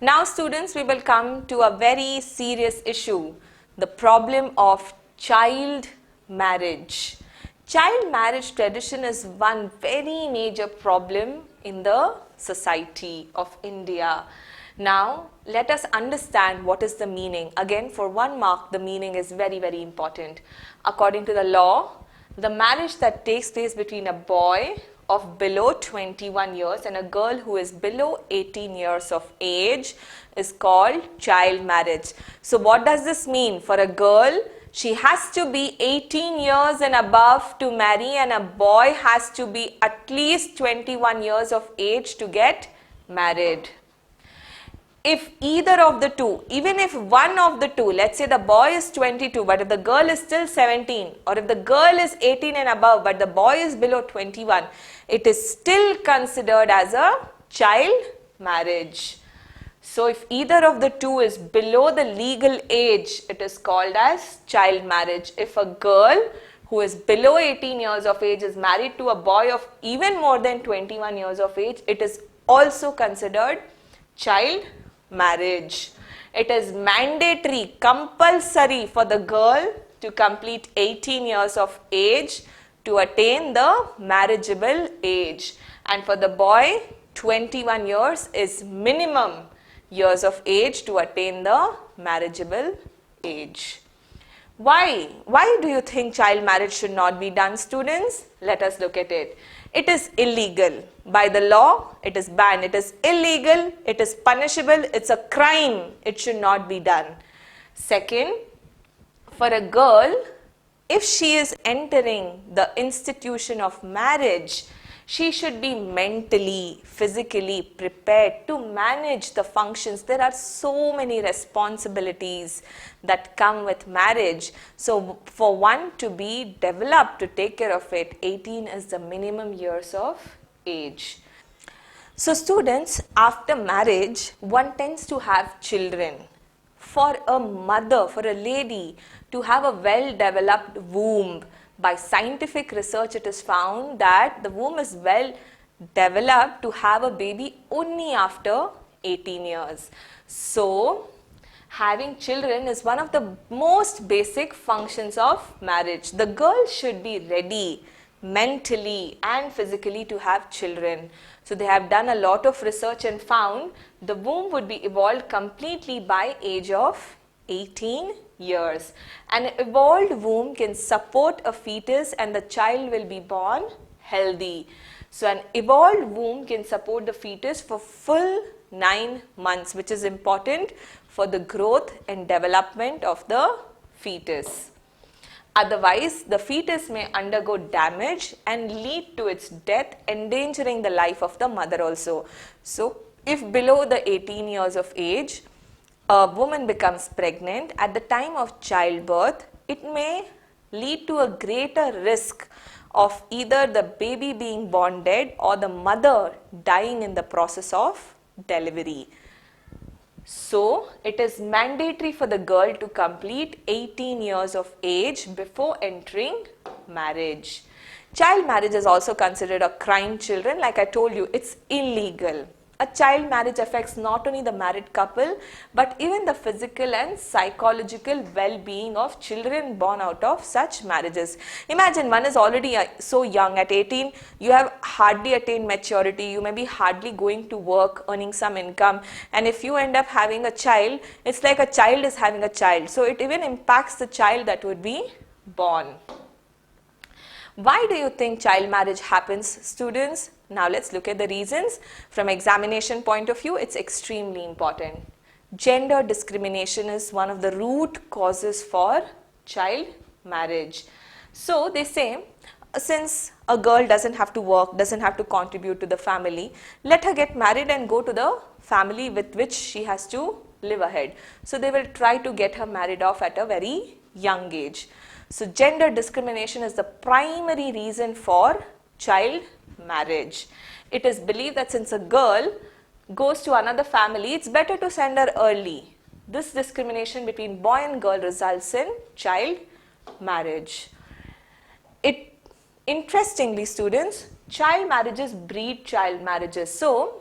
Now students, we will come to a very serious issue, the problem of child marriage. Child marriage tradition is one very major problem in the society of India. Now, let us understand what is the meaning. Again, for 1 mark, the meaning is very, very important. According to the law, the marriage that takes place between a boy of below 21 years and a girl who is below 18 years of age is called child marriage. So what does this mean? For a girl, she has to be 18 years and above to marry, and a boy has to be at least 21 years of age to get married. If either of the two, even if one of the two, let's say the boy is 22 but if the girl is still 17, or if the girl is 18 and above but the boy is below 21, it is still considered as a child marriage. So if either of the two is below the legal age, it is called as child marriage. If a girl who is below 18 years of age is married to a boy of even more than 21 years of age, it is also considered child marriage. It is mandatory, compulsory for the girl to complete 18 years of age to attain the marriageable age, and for the boy 21 years is minimum years of age to attain the marriageable age. Why? Why do you think child marriage should not be done, students? Let us look at it. It is illegal. By the law, it is banned. It is illegal. It is punishable. It's a crime. It should not be done. Second, for a girl, if she is entering the institution of marriage, she should be mentally, physically prepared to manage the functions. There are so many responsibilities that come with marriage. So for one to be developed to take care of it, 18 is the minimum years of age. So students, after marriage, one tends to have children. For a mother, for a lady to have a well-developed womb, by scientific research it is found that the womb is well developed to have a baby only after 18 years. So having children is one of the most basic functions of marriage. The girl should be ready mentally and physically to have children. So they have done a lot of research and found the womb would be evolved completely by age of 18 years. An evolved womb can support a fetus and the child will be born healthy. So an evolved womb can support the fetus for full 9 months, which is important for the growth and development of the fetus. Otherwise, the fetus may undergo damage and lead to its death, endangering the life of the mother also. So if below the 18 years of age, a woman becomes pregnant at the time of childbirth, it may lead to a greater risk of either the baby being born dead or the mother dying in the process of delivery. So, it is mandatory for the girl to complete 18 years of age before entering marriage. Child marriage is also considered a crime, children. Like I told you, it's illegal. A child marriage affects not only the married couple but even the physical and psychological well-being of children born out of such marriages. Imagine one is already so young, at 18 you have hardly attained maturity, you may be hardly going to work, earning some income, and if you end up having a child, it's like a child is having a child. So it even impacts the child that would be born. Why do you think child marriage happens, students? Now let's look at the reasons. From examination point of view, it's extremely important. Gender discrimination is one of the root causes for child marriage. So they say, since a girl doesn't have to work, doesn't have to contribute to the family, let her get married and go to the family with which she has to live ahead. So they will try to get her married off at a very young age. So gender discrimination is the primary reason for child marriage. It is believed that since a girl goes to another family, it's better to send her early. This discrimination between boy and girl results in child marriage. Interestingly, students, child marriages breed child marriages. So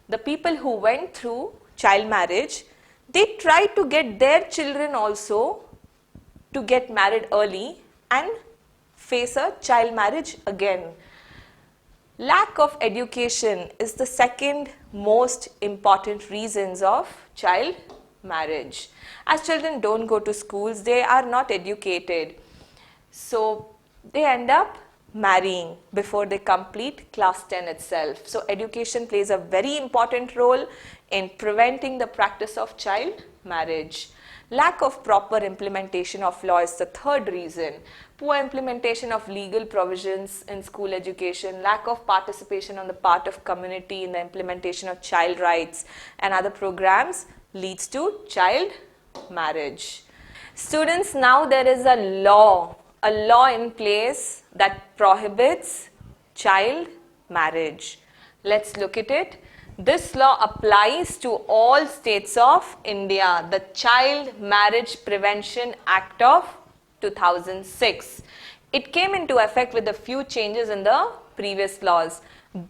the people who went through child marriage, they try to get their children also to get married early and face a child marriage again. Lack of education is the second most important reasons of child marriage. As children don't go to schools, they are not educated. So they end up marrying before they complete class 10 itself. So education plays a very important role in preventing the practice of child marriage. Lack of proper implementation of law is the third reason. Poor implementation of legal provisions in school education, lack of participation on the part of community in the implementation of child rights and other programs leads to child marriage. Students, now there is a law in place that prohibits child marriage. Let's look at it. This law applies to all states of India, the Child Marriage Prevention Act of 2006. It came into effect with a few changes in the previous laws.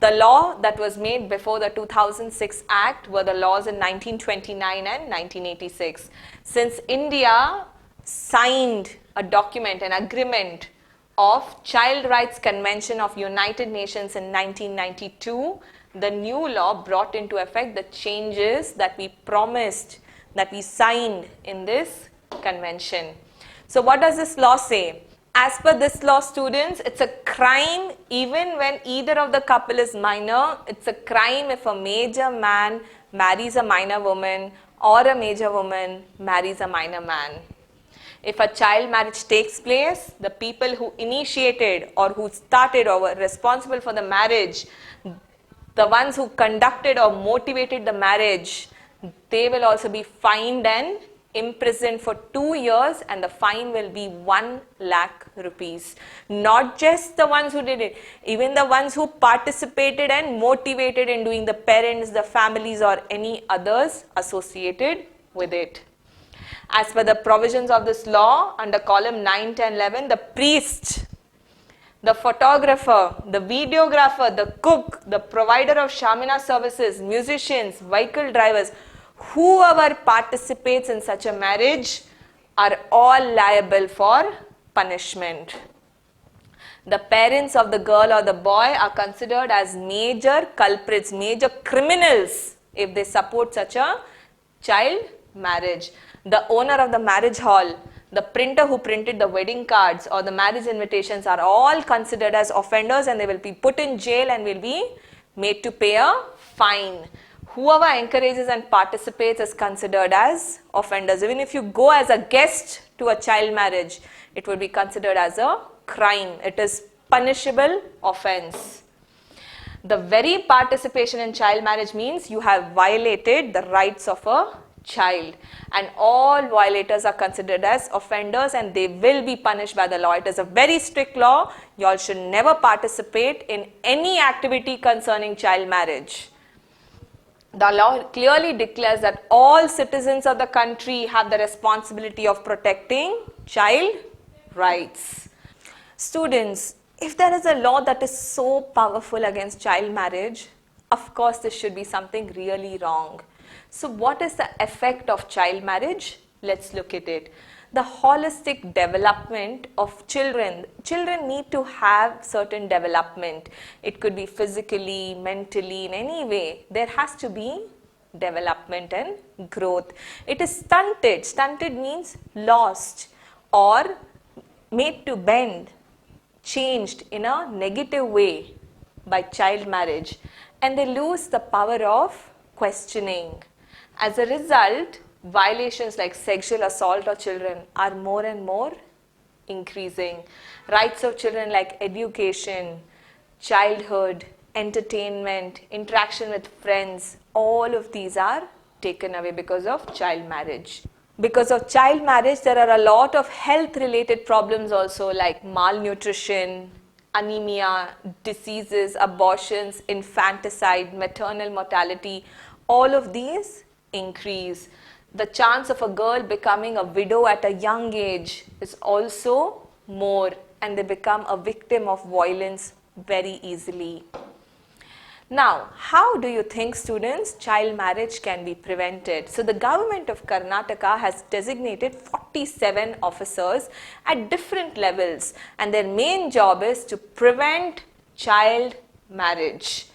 The law that was made before the 2006 Act were the laws in 1929 and 1986. Since India signed a document, an agreement of Child Rights Convention of United Nations in 1992, the new law brought into effect the changes that we promised, that we signed in this convention. So what does this law say? As per this law, students, it's a crime even when either of the couple is minor. It's a crime if a major man marries a minor woman or a major woman marries a minor man. If a child marriage takes place, the people who initiated or who started or were responsible for the marriage, the ones who conducted or motivated the marriage, they will also be fined and imprisoned for 2 years, and the fine will be 1 lakh rupees. Not just the ones who did it, even the ones who participated and motivated in doing, the parents, the families or any others associated with it. As per the provisions of this law, under column 9, 10, 11, the priest, the photographer, the videographer, the cook, the provider of shamina services, musicians, vehicle drivers, whoever participates in such a marriage are all liable for punishment. The parents of the girl or the boy are considered as major culprits, major criminals if they support such a child marriage. The owner of the marriage hall, the printer who printed the wedding cards or the marriage invitations are all considered as offenders, and they will be put in jail and will be made to pay a fine. Whoever encourages and participates is considered as offenders. Even if you go as a guest to a child marriage, it will be considered as a crime. It is punishable offense. The very participation in child marriage means you have violated the rights of a child, and all violators are considered as offenders and they will be punished by the law. It is a very strict law. You all should never participate in any activity concerning child marriage. The law clearly declares that all citizens of the country have the responsibility of protecting child rights. Students, if there is a law that is so powerful against child marriage, of course this should be something really wrong. So what is the effect of child marriage? Let's look at it. The holistic development of children. Children need to have certain development. It could be physically, mentally, in any way. There has to be development and growth. It is stunted. Stunted means lost or made to bend, changed in a negative way by child marriage, and they lose the power of questioning. As a result, violations like sexual assault of children are more and more increasing. Rights of children like education, childhood, entertainment, interaction with friends, all of these are taken away because of child marriage. Because of child marriage, there are a lot of health related problems also, like malnutrition, anemia, diseases, abortions, infanticide, maternal mortality. All of these increase. The chance of a girl becoming a widow at a young age is also more, and they become a victim of violence very easily. Now, how do you think, students, child marriage can be prevented? So, the government of Karnataka has designated 47 officers at different levels, and their main job is to prevent child marriage.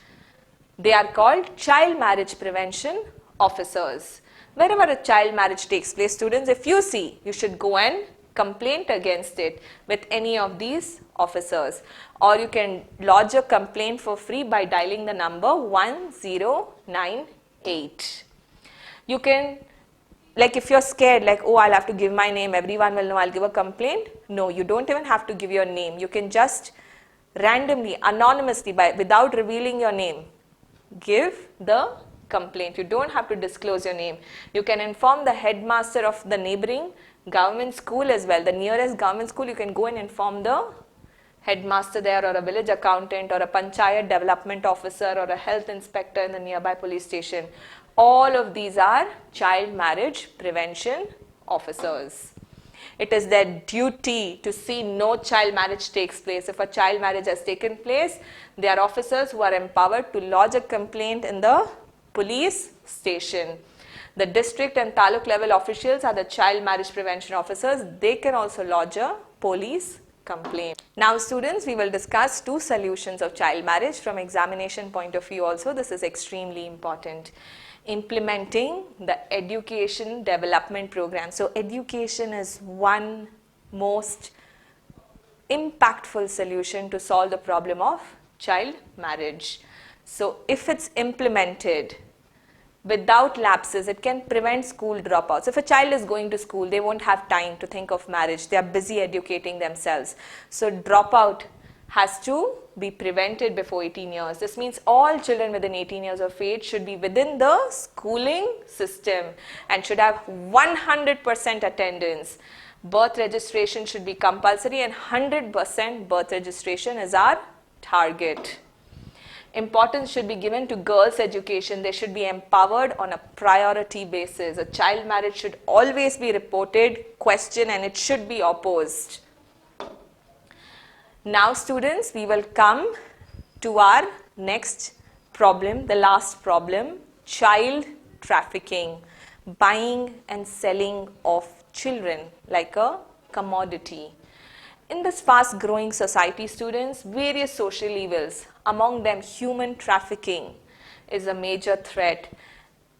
They are called child marriage prevention officers. Wherever a child marriage takes place, students, if you see, you should go and complain against it with any of these officers, or you can lodge a complaint for free by dialing the number 1098. You can, like, if you're scared, like, oh, I'll have to give my name, everyone will know I'll give a complaint. No, you don't even have to give your name. You can just randomly, anonymously, without revealing your name, give the complaint. You don't have to disclose your name. You can inform the headmaster of the neighboring government school as well. The nearest government school, you can go and inform the headmaster there, or a village accountant, or a panchayat development officer, or a health inspector in the nearby police station. All of these are child marriage prevention officers. It is their duty to see no child marriage takes place. If a child marriage has taken place, they are officers who are empowered to lodge a complaint in the police station. The district and taluk level officials are the child marriage prevention officers. They can also lodge a police complaint. Now, students, we will discuss two solutions of child marriage from examination point of view also. This is extremely important. Implementing the education development program. So, education is one most impactful solution to solve the problem of child marriage. So, if it's implemented without lapses, it can prevent school dropouts. If a child is going to school, they won't have time to think of marriage. They are busy educating themselves. So, dropout has to be prevented before 18 years. This means all children within 18 years of age should be within the schooling system and should have 100% attendance. Birth registration should be compulsory, and 100% birth registration is our target. Importance should be given to girls' education. They should be empowered on a priority basis. A child marriage should always be reported, questioned, and it should be opposed. Now, students, we will come to our next problem, the last problem, child trafficking, buying and selling of children like a commodity. In this fast growing society, students, various social evils, among them human trafficking, is a major threat.